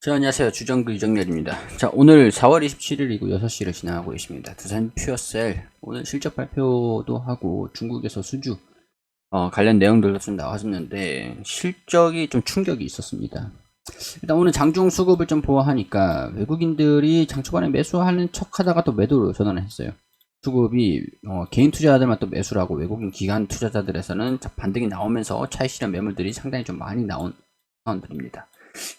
자, 안녕하세요. 주정그 이정렬입니다. 자, 오늘 4월 27일이고 6시를 지나가고 있습니다. 두산 퓨어셀 오늘 실적 발표도 하고 중국에서 수주 관련 내용들도 좀 나왔었는데 실적이 좀 충격이 있었습니다. 일단 오늘 장중 수급을 좀 보아하니까 외국인들이 장 초반에 매수하는 척 하다가 또 매도로 전환을 했어요. 수급이 개인 투자자들만 또 매수를 하고 외국인 기관 투자자들에서는 반등이 나오면서 차익 실현 매물들이 상당히 좀 많이 나온 상황들입니다.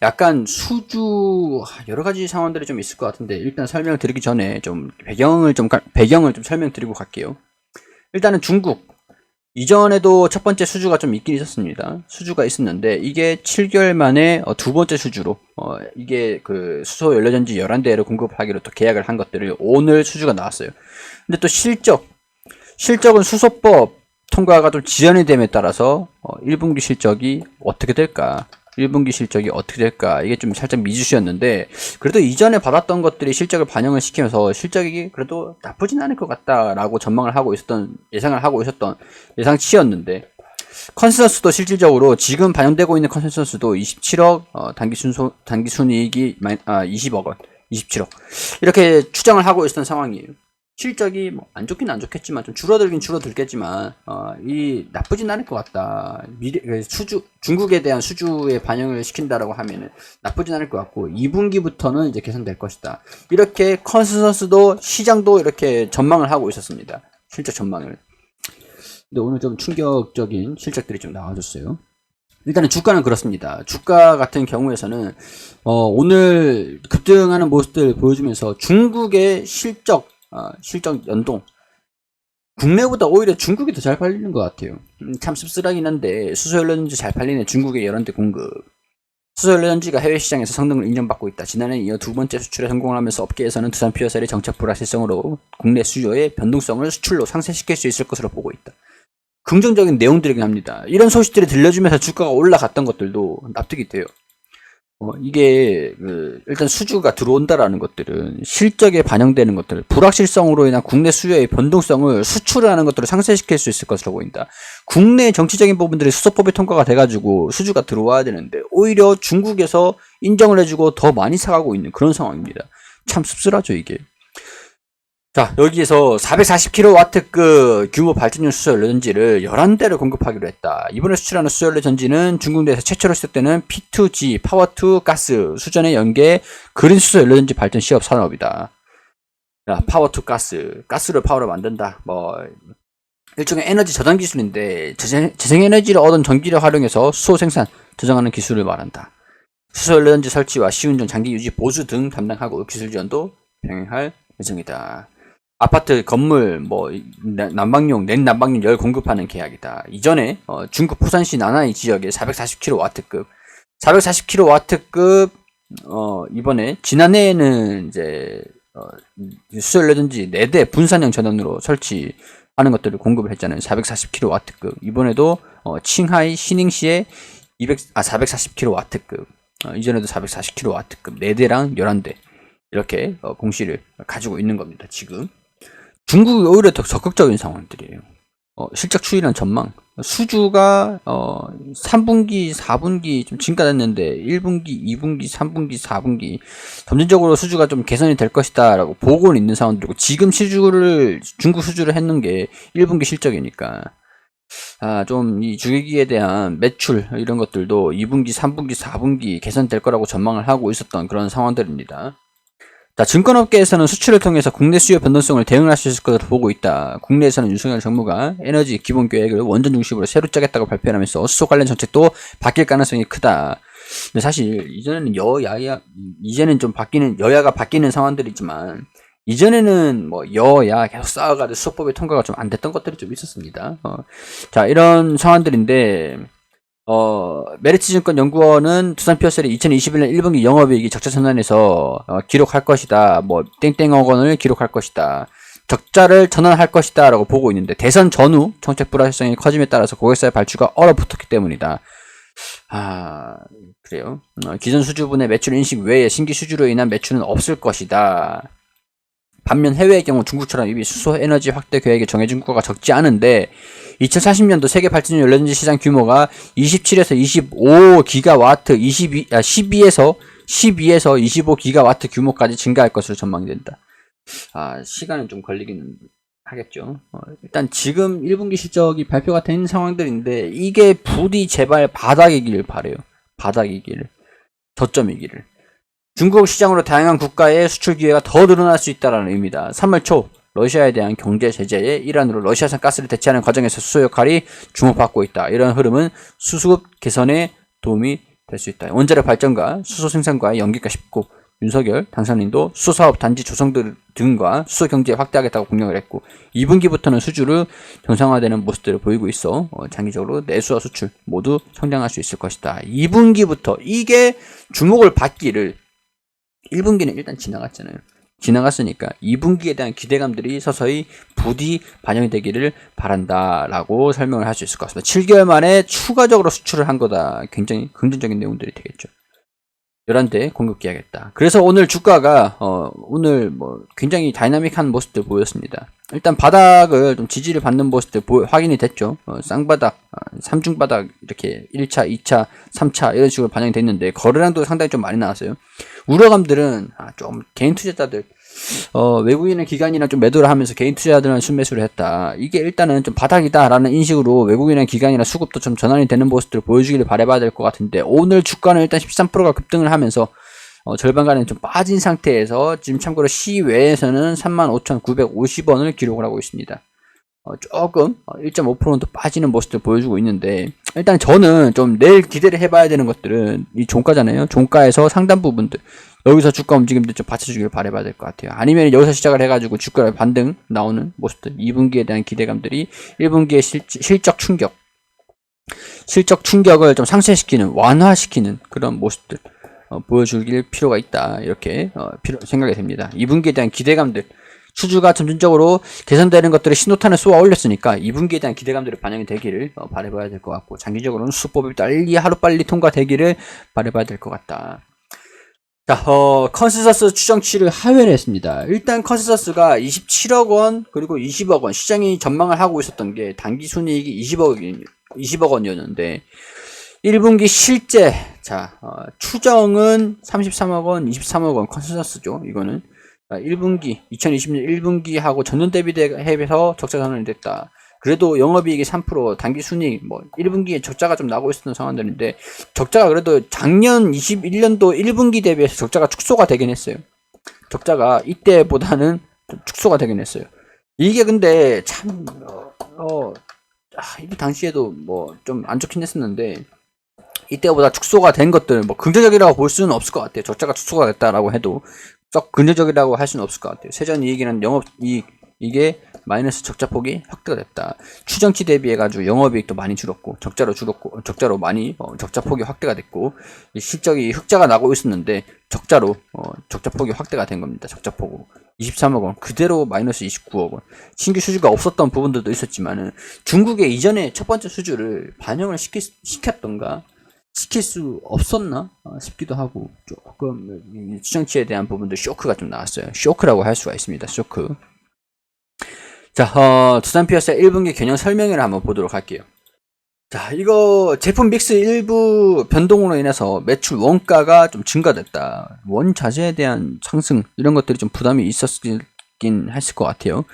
약간 수주 여러 가지 상황들이 좀 있을 것 같은데 일단 설명을 드리기 전에 좀 배경을 좀 설명드리고 갈게요. 일단은 중국 이전에도 첫 번째 수주가 좀 있긴 있었습니다. 수주가 있었는데 이게 7개월 만에 두 번째 수주로 이게 그 수소 연료전지 11대를 공급하기로 또 계약을 한 것들을 오늘 수주가 나왔어요. 근데 또 실적은 수소법 통과가 좀 지연이 됨에 따라서 1분기 실적이 어떻게 될까? 1분기 실적이 어떻게 될까? 이게 좀 살짝 미주시였는데, 그래도 이전에 받았던 것들이 실적을 반영을 시키면서 실적이 그래도 나쁘진 않을 것 같다라고 예상을 하고 있었던 예상치였는데, 컨센서스도 실질적으로 지금 반영되고 있는 컨센서스도 27억, 단기 순이익이 20억 원, 27억. 이렇게 추정을 하고 있었던 상황이에요. 실적이 뭐 안 좋긴 안 좋겠지만 좀 줄어들긴 줄어들겠지만 이 나쁘진 않을 것 같다. 중국에 대한 수주에 반영을 시킨다라고 하면은 나쁘진 않을 것 같고 2분기부터는 이제 개선될 것이다. 이렇게 컨센서스도 시장도 이렇게 전망을 하고 있었습니다. 실적 전망을. 근데 오늘 좀 충격적인 실적들이 좀 나와줬어요. 일단은 주가는 그렇습니다. 주가 같은 경우에서는 오늘 급등하는 모습들 보여주면서 중국의 실적 연동 국내보다 오히려 중국이 더 잘 팔리는 것 같아요. 참 씁쓸하긴 한데 수소연료전지 잘 팔리는 중국의 11대 공급. 수소연료전지가 해외 시장에서 성능을 인정받고 있다. 지난해 이어 두 번째 수출에 성공을 하면서 업계에서는 두산 퓨어셀의 정책 불확실성으로 국내 수요의 변동성을 수출로 상쇄시킬 수 있을 것으로 보고 있다. 긍정적인 내용들이긴 합니다. 이런 소식들이 들려주면서 주가가 올라갔던 것들도 납득이 돼요. 이게 일단 수주가 들어온다라는 것들은 실적에 반영되는 것들, 불확실성으로 인한 국내 수요의 변동성을 수출을 하는 것들을 상쇄시킬 수 있을 것으로 보인다. 국내 정치적인 부분들이 수소법이 통과가 돼가지고 수주가 들어와야 되는데 오히려 중국에서 인정을 해주고 더 많이 사가고 있는 그런 상황입니다. 참 씁쓸하죠 이게. 자, 여기에서 440kW급 규모 발전용 수소연료전지를 11대를 공급하기로 했다. 이번에 수출하는 수소연료전지는 중국 내에서 최초로 시작되는 P2G, 파워2 가스, 수전의 연계 그린 수소연료전지 발전 시업 산업이다. 야, 파워2 가스를 파워로 만든다. 일종의 에너지 저장 기술인데, 재생에너지를 얻은 전기를 활용해서 수소 생산, 저장하는 기술을 말한다. 수소연료전지 설치와 시운전, 장기 유지, 보수 등 담당하고 기술 지원도 병행할 예정이다. 아파트, 건물, 냉난방용 열 공급하는 계약이다. 이전에 중국 포산시 나나이 지역에 440kW급 이번에 지난해에는 이제 수소연료전지 4대 분산형 전원으로 설치하는 것들을 공급을 했잖아요. 440kW급. 이번에도 칭하이 시닝시에 440kW급. 이전에도 440kW급 4대랑 11대 이렇게 공시를 가지고 있는 겁니다. 지금 중국이 오히려 더 적극적인 상황들이에요. 실적 추이랑 전망, 수주가 3분기, 4분기 좀 증가됐는데 1분기, 2분기, 3분기, 4분기 점진적으로 수주가 좀 개선이 될 것이다 라고 보고는 있는 상황들이고 지금 중국 수주를 했는 게 1분기 실적이니까 좀 이 주기기에 대한 매출 이런 것들도 2분기, 3분기, 4분기 개선될 거라고 전망을 하고 있었던 그런 상황들입니다. 자, 증권업계에서는 수출을 통해서 국내 수요 변동성을 대응할 수 있을 것으로 보고 있다. 국내에서는 윤석열 정부가 에너지 기본 계획을 원전 중심으로 새로 짜겠다고 발표하면서 수소 관련 정책도 바뀔 가능성이 크다. 근데 사실 이전에는 이제는 좀 여야가 바뀌는 상황들이지만 이전에는 여야 계속 싸워가지고 수소법의 통과가 좀 안 됐던 것들이 좀 있었습니다. 자, 이런 상황들인데 메리츠증권 연구원은 두산 퓨어셀이 2021년 1분기 영업이익이 적자 전환해서 기록할 것이다. 땡땡억 원을 기록할 것이다. 적자를 전환할 것이다 라고 보고 있는데 대선 전후 정책 불확실성이 커짐에 따라서 고객사의 발주가 얼어붙었기 때문이다. 그래요. 기존 수주분의 매출 인식 외에 신규 수주로 인한 매출은 없을 것이다. 반면 해외의 경우 중국처럼 이미 수소 에너지 확대 계획에 정해진 국가가 적지 않은데 2040년도 세계 발전용 연료전지 시장 규모가 27에서 25기가와트, 12에서 12에서 25기가와트 규모까지 증가할 것으로 전망된다. 시간은 좀 걸리기는 하겠죠. 일단 지금 1분기 실적이 발표가 된 상황들인데 이게 부디 제발 바닥이기를 바래요. 바닥이기를. 저점이기를. 중국 시장으로 다양한 국가의 수출 기회가 더 늘어날 수 있다는 의미다. 3월 초 러시아에 대한 경제 제재의 일환으로 러시아산 가스를 대체하는 과정에서 수소 역할이 주목받고 있다. 이런 흐름은 수수급 개선에 도움이 될 수 있다. 원자력 발전과 수소 생산과의 연계가 쉽고 윤석열 당선인도 수소사업 단지 조성 등과 수소 경제 확대하겠다고 공약을 했고 2분기부터는 수주를 정상화되는 모습들을 보이고 있어 장기적으로 내수와 수출 모두 성장할 수 있을 것이다. 2분기부터 이게 주목을 받기를 1분기는 일단 지나갔잖아요. 지나갔으니까 2분기에 대한 기대감들이 서서히 부디 반영이 되기를 바란다 라고 설명을 할 수 있을 것 같습니다. 7개월 만에 추가적으로 수출을 한 거다. 굉장히 긍정적인 내용들이 되겠죠. 11대 공급기하겠다. 그래서 오늘 주가가 오늘 굉장히 다이나믹한 모습들 보였습니다. 일단 바닥을 좀 지지를 받는 모습들 확인이 됐죠. 쌍바닥, 삼중바닥 이렇게 1차, 2차, 3차 이런 식으로 반영이 됐는데 거래량도 상당히 좀 많이 나왔어요. 우려감들은 좀 개인 투자자들 외국인의 기관이나 좀 매도를 하면서 개인 투자자들은 순매수를 했다. 이게 일단은 좀 바닥이다라는 인식으로 외국인의 기관이나 수급도 좀 전환이 되는 모습들을 보여주기를 바라봐야 될 것 같은데 오늘 주가는 일단 13%가 급등을 하면서 절반가량 좀 빠진 상태에서 지금 참고로 시외에서는 35,950원을 기록을 하고 있습니다. 조금 1.5%도 빠지는 모습을 보여주고 있는데 일단 저는 좀 내일 기대를 해봐야 되는 것들은 이 종가잖아요. 종가에서 상단 부분들 여기서 주가 움직임들 좀 받쳐주길 바라봐야 될 것 같아요. 아니면 여기서 시작을 해가지고 주가를 반등 나오는 모습들 2분기에 대한 기대감들이 1분기의 실적 충격을 좀 상쇄시키는 완화시키는 그런 모습들 보여줄 필요가 있다 이렇게 생각이 됩니다. 2분기에 대한 기대감들 수주가 점진적으로 개선되는 것들을 신호탄을 쏘아 올렸으니까 2분기에 대한 기대감들이 반영이 되기를 바라봐야 될 것 같고 장기적으로는 수법이 빨리 하루빨리 통과되기를 바라봐야 될 것 같다. 자, 컨센서스 추정치를 하회를 했습니다. 일단 컨센서스가 27억 원 그리고 20억 원 시장이 전망을 하고 있었던 게 단기 순이익이 20억 원이었는데 1분기 실제 추정은 33억 원, 23억 원 컨센서스죠. 이거는 1분기 2020년 1분기하고 전년 대비해서 적자 전환이 됐다. 그래도 영업이익이 3% 단기 순이익 1분기에 적자가 좀 나고 있었던 상황들인데 적자가 그래도 작년 21년도 1분기 대비해서 적자가 축소가 되긴 했어요. 적자가 이때보다는 좀 축소가 되긴 했어요. 이게 근데 참 이 당시에도 좀 안 좋긴 했었는데 이때보다 축소가 된 것들 긍정적이라고 볼 수는 없을 것 같아요. 적자가 축소가 됐다라고 해도 썩 긍정적이라고 할 수는 없을 것 같아요. 세전이익이나 영업이익 이게 마이너스 적자폭이 확대가 됐다. 추정치 대비해가지고 영업이익도 많이 줄었고 적자로 많이 적자폭이 확대가 됐고 실적이 흑자가 나고 있었는데 적자폭이 확대가 된 겁니다. 적자폭으로 23억 원 그대로 마이너스 29억 원 신규 수주가 없었던 부분들도 있었지만은 중국에 이전에 첫 번째 수주를 반영을 시켰던가 시킬 수 없었나 싶기도 하고 조금 추정치에 대한 부분도 쇼크가 좀 나왔어요. 쇼크라고 할 수가 있습니다. 쇼크. 자, 두산 피어스 1분기 개념 설명회를 한번 보도록 할게요. 자, 이거 제품 믹스 일부 변동으로 인해서 매출 원가가 좀 증가됐다. 원 자재에 대한 상승 이런 것들이 좀 부담이 있었긴 했을 것 같아요.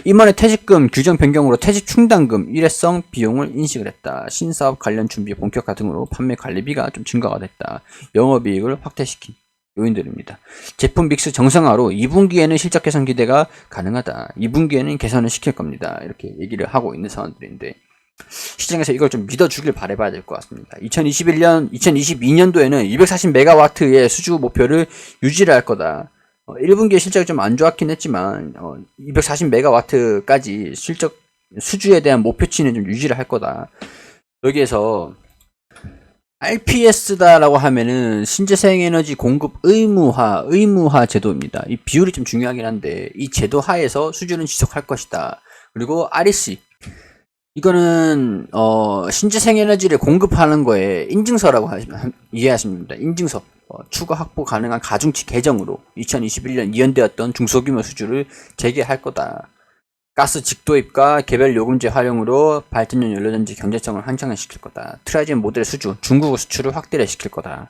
이번에 퇴직금 규정 변경으로 퇴직 충당금 일회성 비용을 인식을 했다. 신사업 관련 준비 본격화 등으로 판매 관리비가 좀 증가가 됐다. 영업이익을 확대시킨 요인들입니다. 제품 믹스 정상화로 2분기에는 실적 개선 기대가 가능하다. 2분기에는 개선을 시킬 겁니다. 이렇게 얘기를 하고 있는 상황들인데 시장에서 이걸 좀 믿어주길 바라봐야 될 것 같습니다. 2022년도에는 240메가와트의 수주 목표를 유지를 할 거다. 1분기에 실적이 좀 안 좋았긴 했지만 240메가와트까지 실적 수주에 대한 목표치는 좀 유지를 할 거다. 여기에서 RPS다라고 하면은 신재생에너지 공급 의무화 제도입니다. 이 비율이 좀 중요하긴 한데 이 제도 하에서 수주는 지속할 것이다. 그리고 REC 이거는 신재생에너지를 공급하는 거에 인증서라고 이해하시면 됩니다. 인증서 추가 확보 가능한 가중치 개정으로 2021년 이연되었던 중소규모 수주를 재개할 거다. 가스 직도입과 개별 요금제 활용으로 발전용 연료전지 경제성을 향상시킬 거다. 트라이젠 모델 수주, 중국 수출을 확대를 시킬 거다.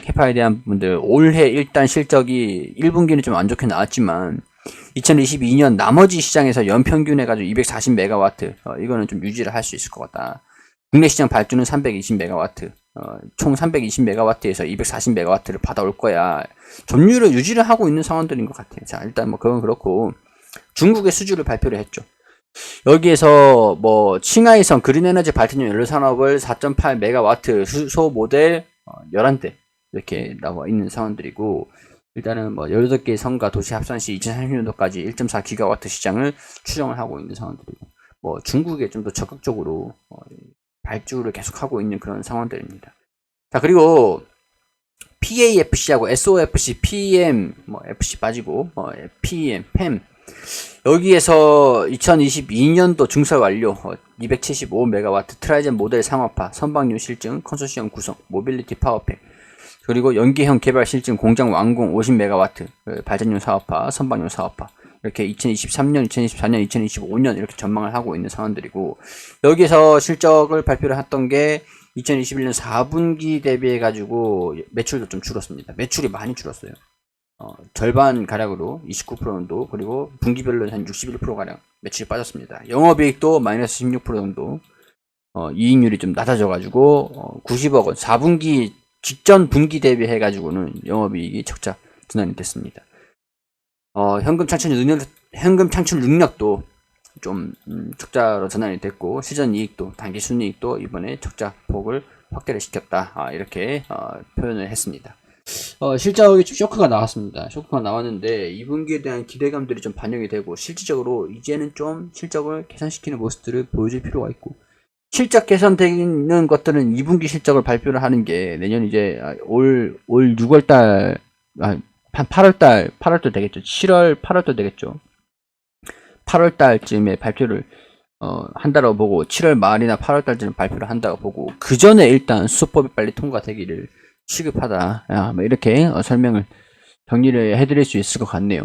캐파에 대한 부분들, 올해 일단 실적이 1분기는 좀 안 좋게 나왔지만 2022년 나머지 시장에서 연평균 해가지고 240메가와트, 이거는 좀 유지를 할 수 있을 것 같다. 국내 시장 발주는 320메가와트, 총 320메가와트에서 240메가와트를 받아올 거야. 점유율을 유지를 하고 있는 상황들인 것 같아요. 자, 일단 뭐 그건 그렇고, 중국의 수주를 발표를 했죠. 여기에서 뭐 칭하이성 그린에너지 발전용 연료 산업을 4.8메가와트 수소 모델 11대 이렇게 나와 있는 상황들이고, 일단은 뭐 18개의 성과 도시 합산 시 2030년도까지 1.4기가와트 시장을 추정을 하고 있는 상황들이고, 뭐 중국에 좀 더 적극적으로 발주를 계속하고 있는 그런 상황들입니다. 자, 그리고 PAFC하고 SOFC, PM, 뭐 FC 빠지고 PEM, PEM, 여기에서 2022년도 증설 완료 275메가와트 트라이젠 모델 상업화 선박용 실증 컨소시엄 구성 모빌리티 파워팩, 그리고 연계형 개발 실증 공장 완공 50메가와트 발전용 사업화 선박용 사업화, 이렇게 2023년, 2024년, 2025년 이렇게 전망을 하고 있는 상황들이고, 여기서 실적을 발표를 했던 게 2021년 4분기 대비해 가지고 매출도 좀 줄었습니다. 매출이 많이 줄었어요. 절반 가량으로 29% 정도, 그리고 분기별로 한 61%가량 매출이 빠졌습니다. 영업이익도 마이너스 16% 정도, 이익률이 좀 낮아져가지고 90억 원, 4분기 직전 분기 대비해가지고는 영업이익이 적자 전환이 됐습니다. 현금 창출 능력도 좀 적자로 전환이 됐고, 시전 이익도, 단기 순이익도 이번에 적자 폭을 확대를 시켰다. 이렇게 표현을 했습니다. 실적이 좀 쇼크가 나왔습니다. 쇼크가 나왔는데 2분기에 대한 기대감들이 좀 반영이 되고, 실질적으로 이제는 좀 실적을 개선시키는 모습들을 보여줄 필요가 있고, 실적 개선되는 것들은 2분기 실적을 발표를 하는 게 내년 이제 올 6월달, 한 8월달 되겠죠. 7월, 8월달 되겠죠. 8월달쯤에 발표를 한다고 보고, 7월 말이나 8월달쯤에 발표를 한다고 보고, 그 전에 일단 수소법이 빨리 통과되기를 시급하다. 뭐 이렇게 설명을 정리를 해드릴 수 있을 것 같네요.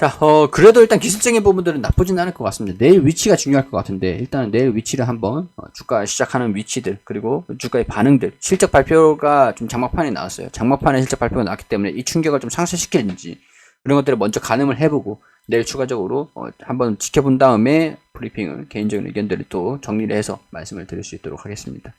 자, 그래도 일단 기술적인 부분들은 나쁘진 않을 것 같습니다. 내일 위치가 중요할 것 같은데, 일단은 내일 위치를 한번, 주가 시작하는 위치들, 그리고 주가의 반응들, 실적 발표가 좀 장막판에 나왔어요. 장막판에 실적 발표가 나왔기 때문에 이 충격을 좀 상쇄시키는지, 그런 것들을 먼저 가늠을 해보고, 내일 추가적으로 한번 지켜본 다음에 브리핑을, 개인적인 의견들을 또 정리를 해서 말씀을 드릴 수 있도록 하겠습니다.